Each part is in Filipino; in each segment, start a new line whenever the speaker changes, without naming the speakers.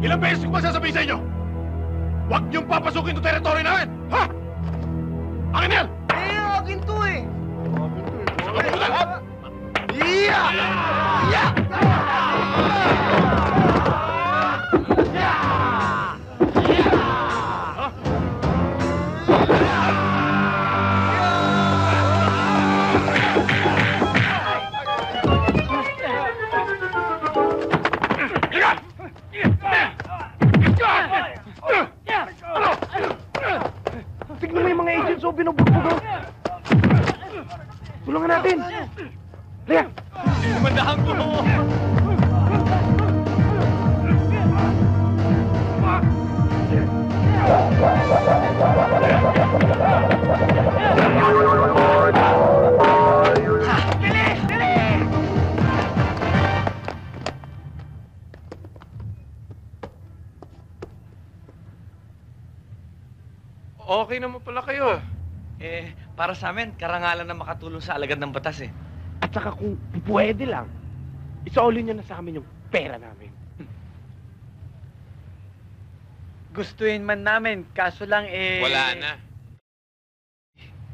Ilang beses ko masasabihin sa inyo? Huwag niyong papasukin itong teritoryo namin! Ha? Akin yan!
Akin to eh!
Iya! Iya!
Tignan mo yung mga agents o binubugbog. Tulungan natin! Liya!
Mandahan ko!
Okay naman pala kayo.
Para sa amin, karangalan na makatulong sa alagad ng batas eh.
At saka kung pwede lang, isauli niyo na sa amin yung pera namin.
Gustuin man namin, kaso lang
Wala na.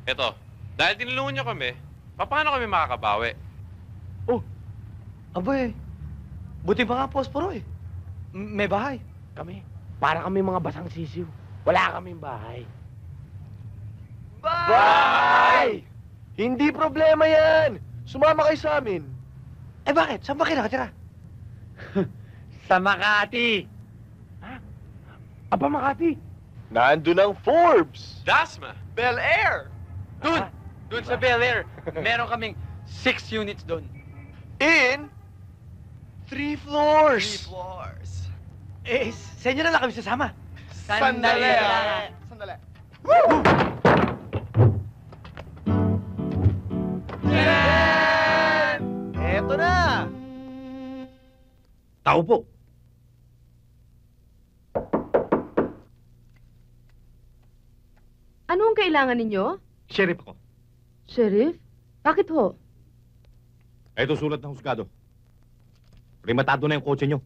Eto, dahil tinulungan niyo kami, paano kami makakabawi?
Abay, buti pa nga posporo eh. May bahay.
Kami, para kami mga basang sisiw. Wala kaming bahay. Bahay! Hindi problema yan! Sumama kayo sa amin.
Bakit? Saan ba kayo nakatira? Sa Makati.
Aba, Makati.
Nandun ang Forbes!
Dasma!
Bel Air! Doon sa Bel Air. Meron kaming 6 units doon.
In 3 floors!
Sa inyo na lang kami sasama.
Sandali.
Sandali. Eto na!
Tao po.
Ano ang kailangan ninyo?
Sheriff ako.
Sheriff? Bakit ho?
Ito sulat ng husgado. Rematado na yung kotse nyo.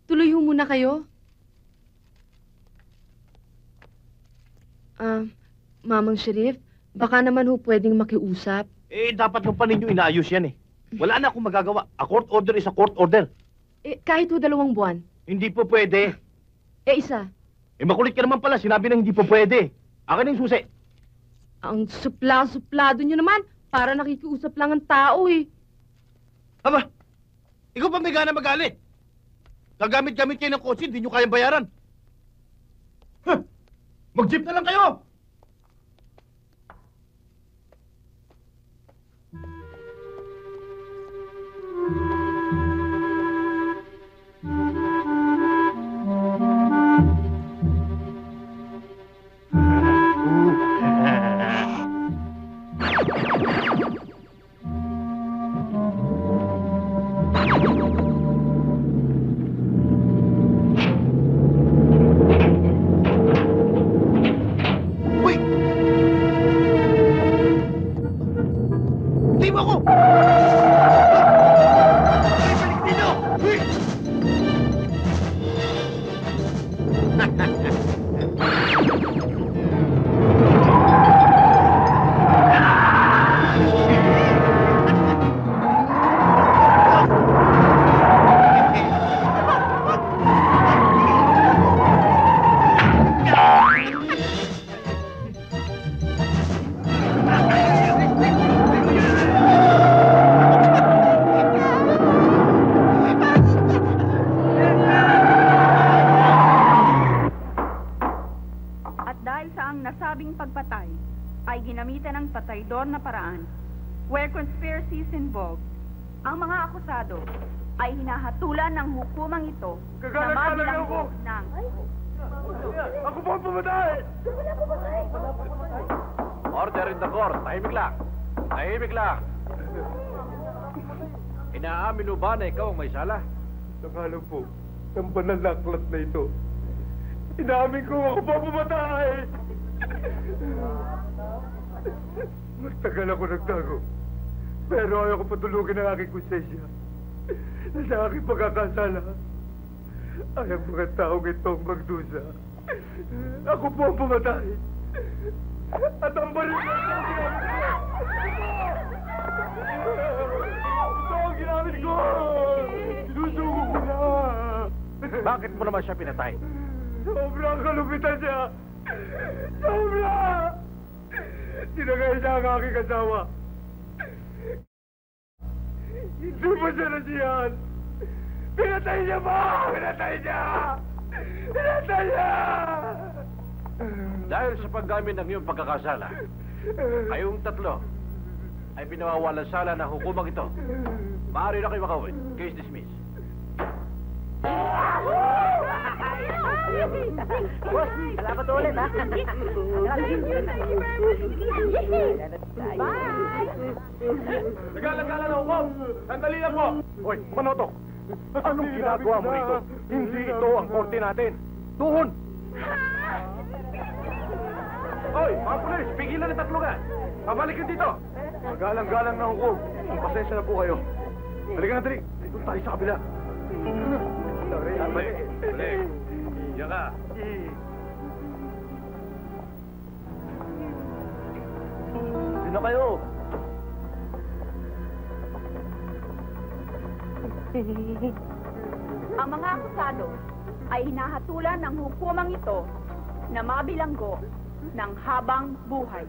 Tuloy ho muna kayo. Mamang Sheriff, baka naman ho pwedeng makiusap.
Dapat nung pa ninyo inaayos yan eh. Wala na akong magagawa. A court order is a court order.
Kahit ho 2 buwan.
Hindi po pwede.
Isa.
Makulit ka naman pala. Sinabi na hindi po pwede. Akin na yung susi.
Ang supla-suplado nyo naman. Para nakikiusap lang ang tao eh.
Aba, ikaw pa may gana magalit. Gagamit-gamit kayo ng kotse, hindi nyo kayang bayaran. Mag-jeep na lang kayo!
pagpatay ay ginamitan ng pataydor na paraan where conspiracy is involved, ang mga akusado ay hinahatulan ng hukumang ito na mabilanggo ng...
Ako po ang pumatay! Order in the court. Tahimik lang. Tahimik lang. Inaamin mo ba na ikaw ang may sala?
Nakala po, ng banalaklat na ito. Inaamin ko ako pa pumatay! Magtagal ako nagtago. Pero ayaw ko patulugin ang aking konsensya na sa aking pagkakasala ay ang mga taong itong magdusa. Ako po ang pumatay. At ang baril ko ito ang ginamit ko! Sinusuko ko na!
Bakit mo naman siya pinatay?
Sobrang kalupitan niya! Sobra! Sinagay niya ang aking asawa. Hindi pa siya nasiyahan. Pinatay niya ba? Pinatay niya! Pinatay niya!
Dahil sa paggamit ng iyong pagkakasala, kayong tatlo ay pinawawalan sala ng hukumang ito. Maaari na kayo makauwi. Case dismissed.
Boss, salamat ulit, ha? Bye!
Nagala-gala na ako! Sandali lang po!
Hoy, Manotok! Anong ginagawa mo rito? Hindi ito ang korte natin. Tuhon! Hoy, mga pulis! Pigilan ang tatlo ka! Pabalik ka dito! Magalang-galang na hukom. Pasensya na po kayo. Halika na, dali. Doon tayo sa kabila. Balik. Balik. Diyan ka. Sino kayo?
Ang mga akusado ay hinahatulan ng hukumang ito na mabilanggo ng habang buhay.